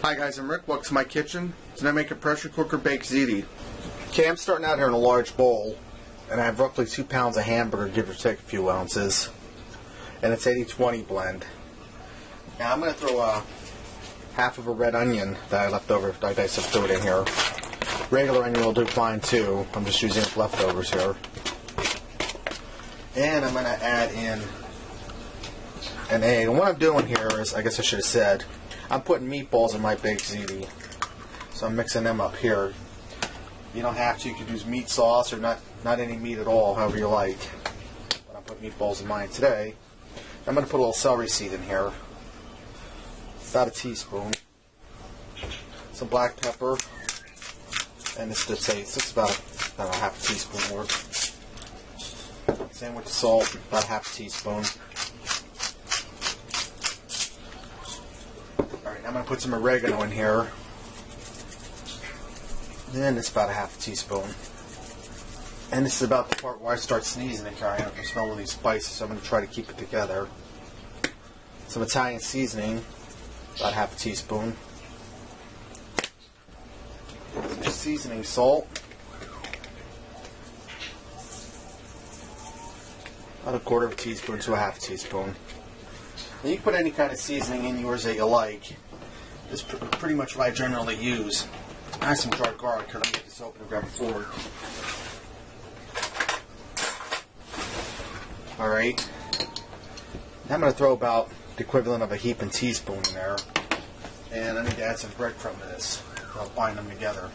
Hi guys, I'm Rick. Welcome to my kitchen. Today I make a pressure cooker baked ziti. Okay, I'm starting out here in a large bowl, and I have roughly 2 pounds of hamburger, give or take a few ounces, and it's 80-20 blend. Now I'm going to throw half of a red onion that I left over. I diced up, throw it in here. Regular onion will do fine too. I'm just using leftovers here. And I'm going to add in an egg. And what I'm doing here is, I guess I should have said, I'm putting meatballs in my baked ziti. So I'm mixing them up here. You don't have to. You can use meat sauce or not any meat at all, however you like. But I'm putting meatballs in mine today. I'm going to put a little celery seed in here. About a teaspoon. Some black pepper. And this did say it's about a half a teaspoon worth. Same with the salt, about a half a teaspoon. Alright, I'm going to put some oregano in here. And it's about a half a teaspoon. And this is about the part where I start sneezing and carrying up. I'm smelling these spices, so I'm going to try to keep it together. Some Italian seasoning, about half a teaspoon. Some seasoning salt. About a quarter of a teaspoon to a half a teaspoon. Now you can put any kind of seasoning in yours that you like. This is pretty much what I generally use. I have some dried garlic here. Let me get this open and grab a fork. Alright. Now I'm going to throw about the equivalent of a heaping teaspoon in there. And I need to add some breadcrumb to this. I'll bind them together.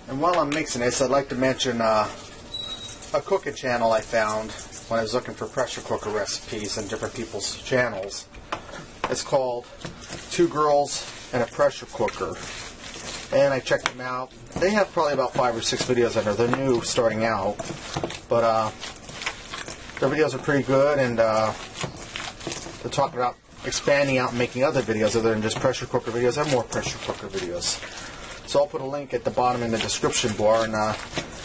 And while I'm mixing this, I'd like to mention a cooking channel I found when I was looking for pressure cooker recipes on different people's channels. It's called Two Girls and a Pressure Cooker. And I checked them out. They have probably about 5 or 6 videos on there. They're new, starting out. But their videos are pretty good, and they're talking about expanding out and making other videos other than just pressure cooker videos. I have more pressure cooker videos. So I'll put a link at the bottom in the description bar, and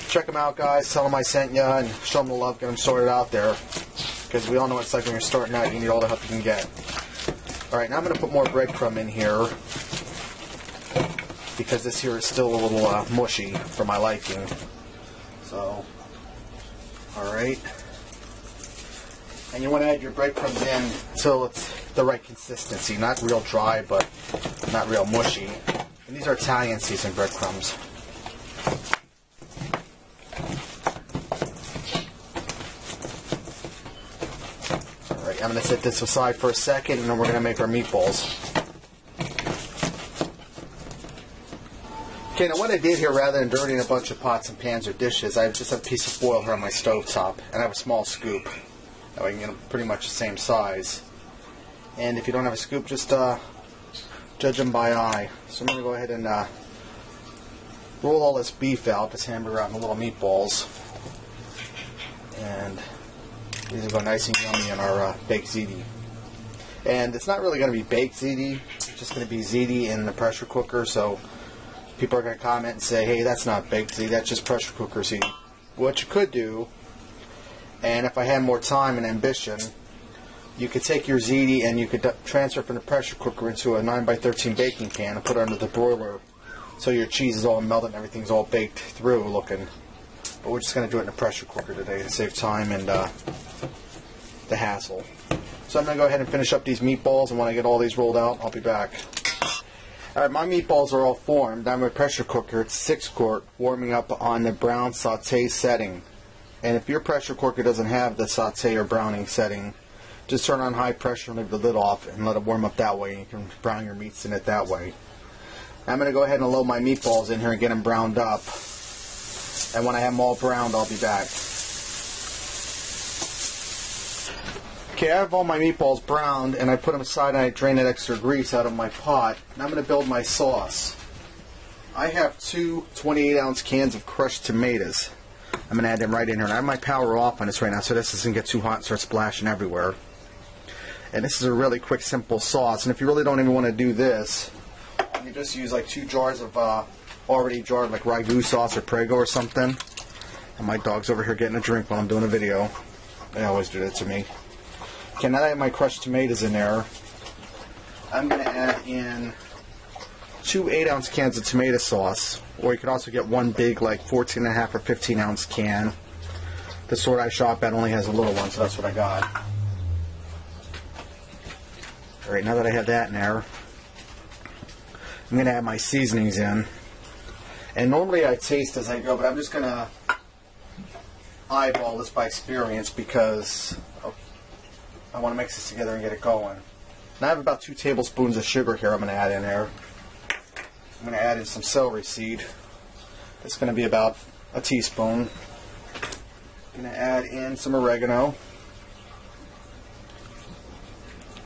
check them out, guys. Tell them I sent you, and show them the love. Get them sorted out there, because we all know what it's like when you're starting out. You need all the help you can get. Alright, now I'm going to put more breadcrumb in here, because this here is still a little mushy for my liking. So, alright. And you want to add your breadcrumbs in until it's the right consistency. Not real dry, but not real mushy. And these are Italian seasoned breadcrumbs. Alright, I'm going to set this aside for a second, and then we're going to make our meatballs. Okay, now what I did here, rather than dirtying a bunch of pots and pans or dishes, I just have a piece of foil here on my stovetop, and I have a small scoop. That way I can get them pretty much the same size. And if you don't have a scoop, just judge them by eye. So I'm going to go ahead and roll all this beef out, this hamburger out, in the little meatballs. And these will go nice and yummy in our baked ziti. And it's not really going to be baked ziti, it's just going to be ziti in the pressure cooker, so people are going to comment and say, hey, that's not baked ziti, that's just pressure cooker ziti. What you could do, and if I had more time and ambition, you could take your ziti and you could transfer from the pressure cooker into a 9x13 baking pan and put it under the broiler, so your cheese is all melted and everything's all baked through looking. But we're just going to do it in a pressure cooker today to save time and the hassle. So I'm going to go ahead and finish up these meatballs, and when I get all these rolled out, I'll be back. Alright, my meatballs are all formed. I'm in a pressure cooker. It's 6-quart, warming up on the brown saute setting. And if your pressure cooker doesn't have the saute or browning setting, just turn on high pressure and leave the lid off and let it warm up that way. You can brown your meats in it that way. I'm going to go ahead and load my meatballs in here and get them browned up. And when I have them all browned, I'll be back. Okay, I have all my meatballs browned, and I put them aside and I drain that extra grease out of my pot. And I'm going to build my sauce. I have 2 28-ounce cans of crushed tomatoes. I'm going to add them right in here. And I have my power off on this right now so this doesn't get too hot and start splashing everywhere. And this is a really quick, simple sauce. And if you really don't even want to do this, you just use like 2 jars of already jarred like ragu sauce or Prego or something. And my dog's over here getting a drink while I'm doing a video. They always do that to me. Okay, now that I have my crushed tomatoes in there, I'm going to add in 2 8-ounce cans of tomato sauce. Or you could also get one big like 14.5 or 15-ounce can. The store I shop at only has a little one, so that's what I got. Alright, now that I have that in there, I'm going to add my seasonings in. And normally I taste as I go, but I'm just going to eyeball this by experience because I want to mix this together and get it going. Now I have about 2 tablespoons of sugar here I'm going to add in there. I'm going to add in some celery seed. It's going to be about a teaspoon. I'm going to add in some oregano.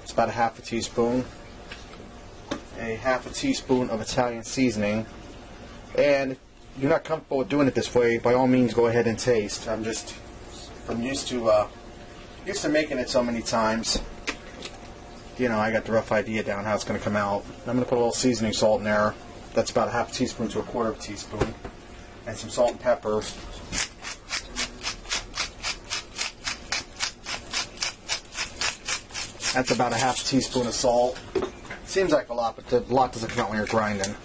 It's about a half a teaspoon. A half a teaspoon of Italian seasoning. And if you're not comfortable with doing it this way, by all means go ahead and taste. I'm used to making it so many times. You know, I got the rough idea down how it's going to come out. I'm going to put a little seasoning salt in there. That's about a half a teaspoon to a quarter of a teaspoon. And some salt and pepper. That's about a half a teaspoon of salt. Seems like a lot, but a lot doesn't come out when you're grinding.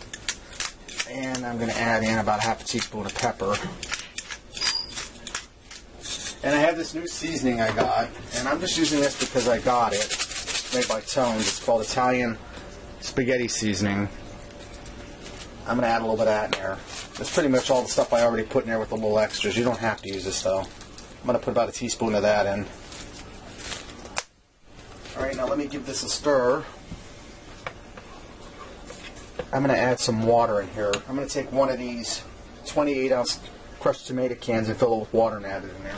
And I'm going to add in about a half a teaspoon of pepper. And I have this new seasoning I got, and I'm just using this because I got it. It's made by Tones. It's called Italian spaghetti seasoning. I'm going to add a little bit of that in there. That's pretty much all the stuff I already put in there with the little extras. You don't have to use this though. I'm going to put about a teaspoon of that in. Alright, now let me give this a stir. I'm going to add some water in here. I'm going to take one of these 28-ounce crushed tomato cans and fill it with water and add it in there.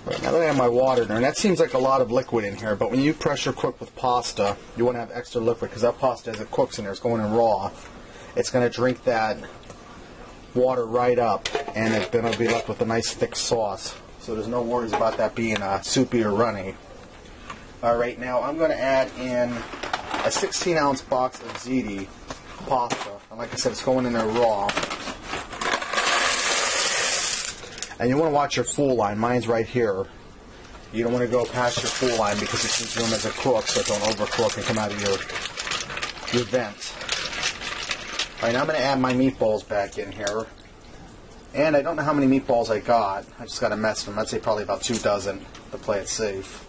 Right, now that I have my water in there, and that seems like a lot of liquid in here, but when you pressure cook with pasta, you want to have extra liquid because that pasta, as it cooks in there, is going in raw. It's going to drink that water right up, and then it'll be left with a nice thick sauce. So there's no worries about that being soupy or runny. Alright, now I'm going to add in a 16-ounce box of Ziti pasta. And like I said, it's going in there raw. And you want to watch your full line. Mine's right here. You don't want to go past your full line because it's using them as a cook, so don't overcook and come out of your vent. Alright, now I'm going to add my meatballs back in here. And I don't know how many meatballs I got. I just got to mess them. I'd say probably about 2 dozen to play it safe.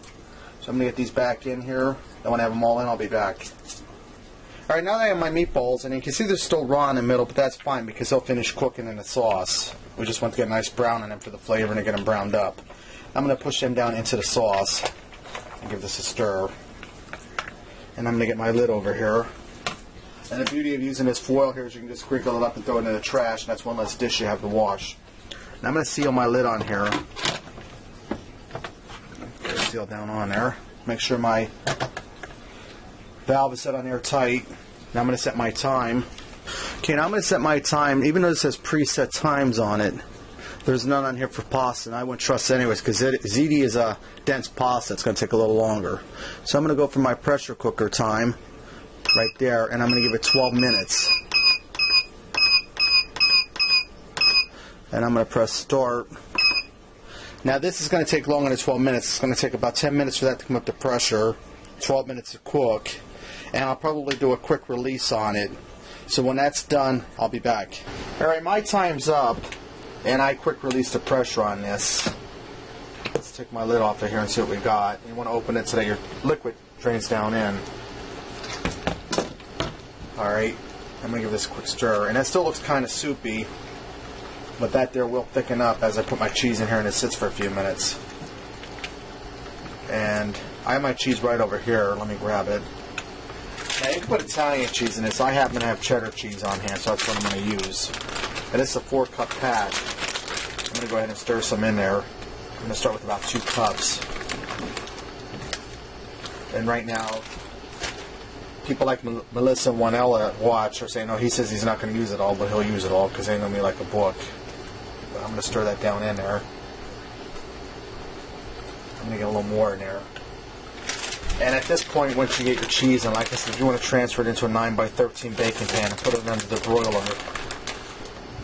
So I'm going to get these back in here. Then when I have them all in, I'll be back. Alright, now that I have my meatballs, and you can see they're still raw in the middle, but that's fine because they'll finish cooking in the sauce. We just want to get a nice brown in them for the flavor and to get them browned up. I'm going to push them down into the sauce and give this a stir. And I'm going to get my lid over here. And the beauty of using this foil here is you can just crinkle it up and throw it in the trash, and that's one less dish you have to wash. Now I'm going to seal my lid on here. Seal down on there. Make sure my valve is set on airtight. Now I'm going to set my time. Okay, now I'm going to set my time. Even though it says preset times on it, there's none on here for pasta, and I wouldn't trust it anyways because Ziti is a dense pasta. It's going to take a little longer. So I'm going to go for my pressure cooker time right there, and I'm going to give it 12 minutes. And I'm going to press start. Now this is going to take longer than 12 minutes. It's going to take about 10 minutes for that to come up to pressure, 12 minutes to cook, and I'll probably do a quick release on it. So when that's done, I'll be back. Alright, my time's up, and I quick released the pressure on this. Let's take my lid off of here and see what we got. You want to open it so that your liquid drains down in. Alright, I'm going to give this a quick stir, and that still looks kind of soupy. But that there will thicken up as I put my cheese in here and it sits for a few minutes. And I have my cheese right over here. Let me grab it. Now you can put Italian cheese in this. I happen to have cheddar cheese on hand, so that's what I'm going to use. And this is a 4-cup pack. I'm going to go ahead and stir some in there. I'm going to start with about 2 cups. And right now, people like Melissa and Juanella watch are saying, no, he says he's not going to use it all, but he'll use it all because it ain't going to be like a book. I'm going to stir that down in there. I'm going to get a little more in there. And at this point, once you get your cheese in, like I said, you want to transfer it into a 9x13 baking pan and put it under the broiler.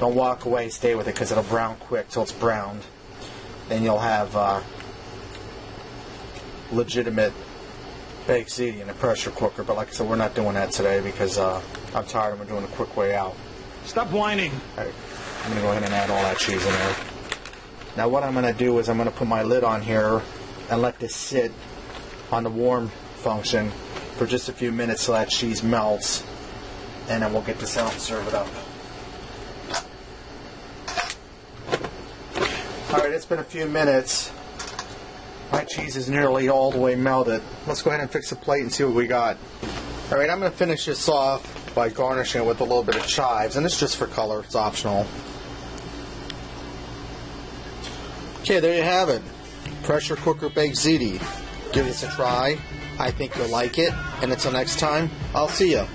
Don't walk away, stay with it because it'll brown quick till it's browned. Then you'll have legitimate baked ziti in a pressure cooker. But like I said, we're not doing that today because I'm tired and we're doing a quick way out. Stop whining. All right, I'm going to go ahead and add all that cheese in there. Now what I'm going to do is I'm going to put my lid on here and let this sit on the warm function for just a few minutes so that cheese melts, and then we'll get this out and serve it up. Alright, it's been a few minutes. My cheese is nearly all the way melted. Let's go ahead and fix the plate and see what we got. Alright, I'm going to finish this off by garnishing it with a little bit of chives, and it's just for color, it's optional. Okay, there you have it. Pressure cooker baked ziti. Give this a try. I think you'll like it. And until next time, I'll see you.